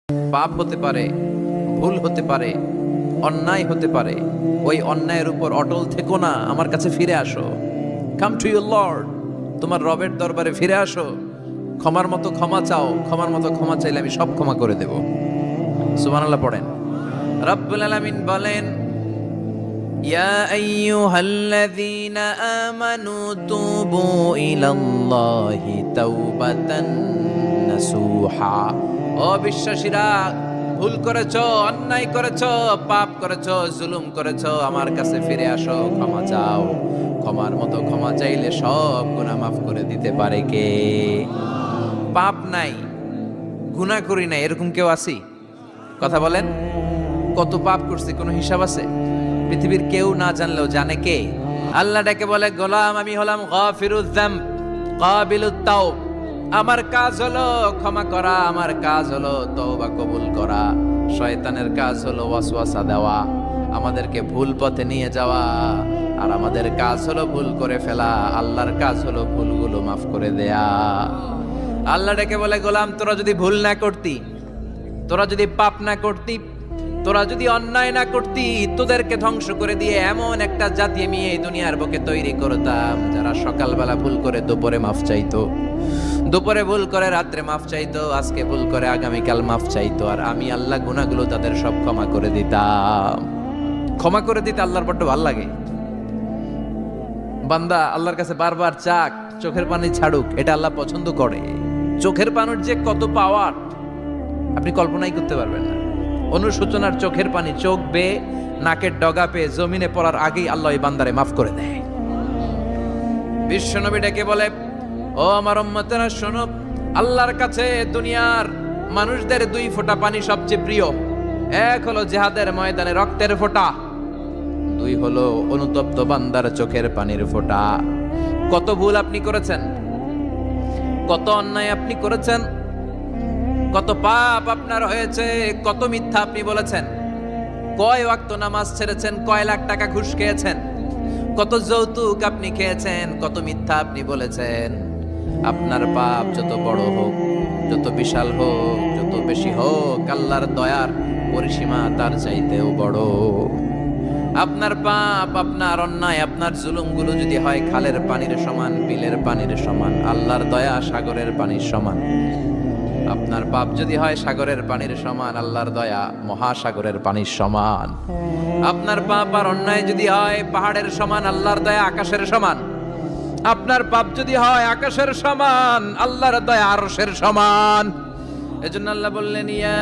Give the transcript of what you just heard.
পাপ হতে পারে, ভুল হতে পারে, অন্যায় হতে পারে। ওই অন্যায়ের উপর অটল থেকো না, আমার কাছে ফিরে আসো। কাম টু ইউর লর্ড, তোমার রবের দরবারে ফিরে আসো। ক্ষমার মতো ক্ষমা চাও, ক্ষমার মতো ক্ষমা চাইলে আমি সব ক্ষমা করে দেব। সুবহানাল্লাহ পড়েন। রব্বুল আলামিন বলেন, ইয়া আইয়ুহাল্লাযীনা আমানু তুবু ইলাল্লাহি তাওবাতান নাসুহা। ও বিশ্বাসীরা, ভুল করেছো, অন্যায় করেছো, পাপ করেছো, জুলুম করেছো, আমার কাছে ফিরে আসো, ক্ষমা চাও। ক্ষমার মতো ক্ষমা চাইলে সব গুনাহ মাফ করে দিতে পারে কে? পাপ নাই, গুনাহ করি নাই, এরকম কেউ আছি? কথা বলেন। কত পাপ করছি, কোনো হিসাব আছে? পৃথিবীর কেউ না জানলেও জানে কে? আল্লাহ ডেকে বলে, গোলাম আমি হলাম গাফিরুয যামব কাবিলুত তাওব। আমার কাজ হলো ক্ষমা করা, আমার কাজ হলো তওবা কবুল করা। শয়তানের কাজ হলো ওয়াসওয়াসা দেওয়া, আমাদেরকে ভুল পথে নিয়ে যাওয়া। আর আমাদের কাজ হলো ভুল করে ফেলা, আল্লাহর কাজ হলো ভুলগুলো মাফ করে দেয়া। আল্লাহ ডেকে বলে, গোলাম তোরা যদি ভুল না করতি, তোরা যদি পাপ না করতি, তোরা যদি অন্যায় না করতি, তোদেরকে ধ্বংস করে দিয়ে এমন একটা জাতি আমি এই দুনিয়ার বুকে তৈরি করতাম, যারা সকালবেলা ভুল করে দুপুরে মাফ চাইতো, দুপুরে ভুল করে রাত্রে মাফ চাইতো, আজকে ভুল করে আগামীকাল মাফ চাইতো। আর আমি আল্লাহ গুনাহগুলো তাদের সব ক্ষমা করে দিতাম। ক্ষমা করে দিতে আল্লাহর বড্ড ভালো লাগে। বান্দা আল্লাহর কাছে বারবার চাক, চোখের পানি ছাড়ুক, এটা আল্লাহ পছন্দ করে। চোখের পানির যে কত পাওয়ার আপনি কল্পনাই করতে পারবেন না। অনুশোচনার চোখের পানি চোখ বেয়ে নাকের ডগা পেয়ে জমিনে পড়ার আগেই আল্লাহ এই বান্দারে মাফ করে দেয়। বিশ্বনবী ডেকে বলে, ও আমার উম্মতেরা শোনো, আল্লাহর কাছে দুনিয়ার মানুষদের দুই ফোঁটা পানি সবচেয়ে প্রিয়। এক হলো জিহাদের ময়দানে রক্তের ফোঁটা, দুই হলো অনুতপ্ত বান্দার চোখের পানির ফোঁটা। কত ভুল আপনি করেছেন, কত অন্যায় আপনি করেছেন, কত পাপ আপনার হয়েছে, কত মিথ্যা আপনি বলেছেন, কয় ওয়াক্ত নামাজ ছেড়েছেন, কয় লাখ টাকা ঘুষ খেয়েছেন, কত যৌতুক আপনি খেয়েছেন, কত মিথ্যা আপনি বলেছেন। আপনার পাপ যত বড় হোক, যত বিশাল হোক, যত বেশি হোক, আল্লাহর দয়ার পরিসীমা তার চাইতেও বড়। আপনার পাপ, আপনার অন্যায়, আপনার জুলুমগুলো যদি হয় খালের পানির সমান, বিলের পানির সমান, আল্লাহর দয়া সাগরের পানির সমান। আপনার পাপ যদি হয় সাগরের পানির সমান, আল্লাহর দয়া মহাসাগরের পানির সমান। আপনার পাপ আর অন্যায় যদি হয় পাহাড়ের সমান, আল্লাহর দয়া আকাশের সমান। আপনার পাপ যদি হয় আকাশের সমান, আল্লাহর দয়া আরশের সমান। এজন্য আল্লাহ বললেন, ইয়া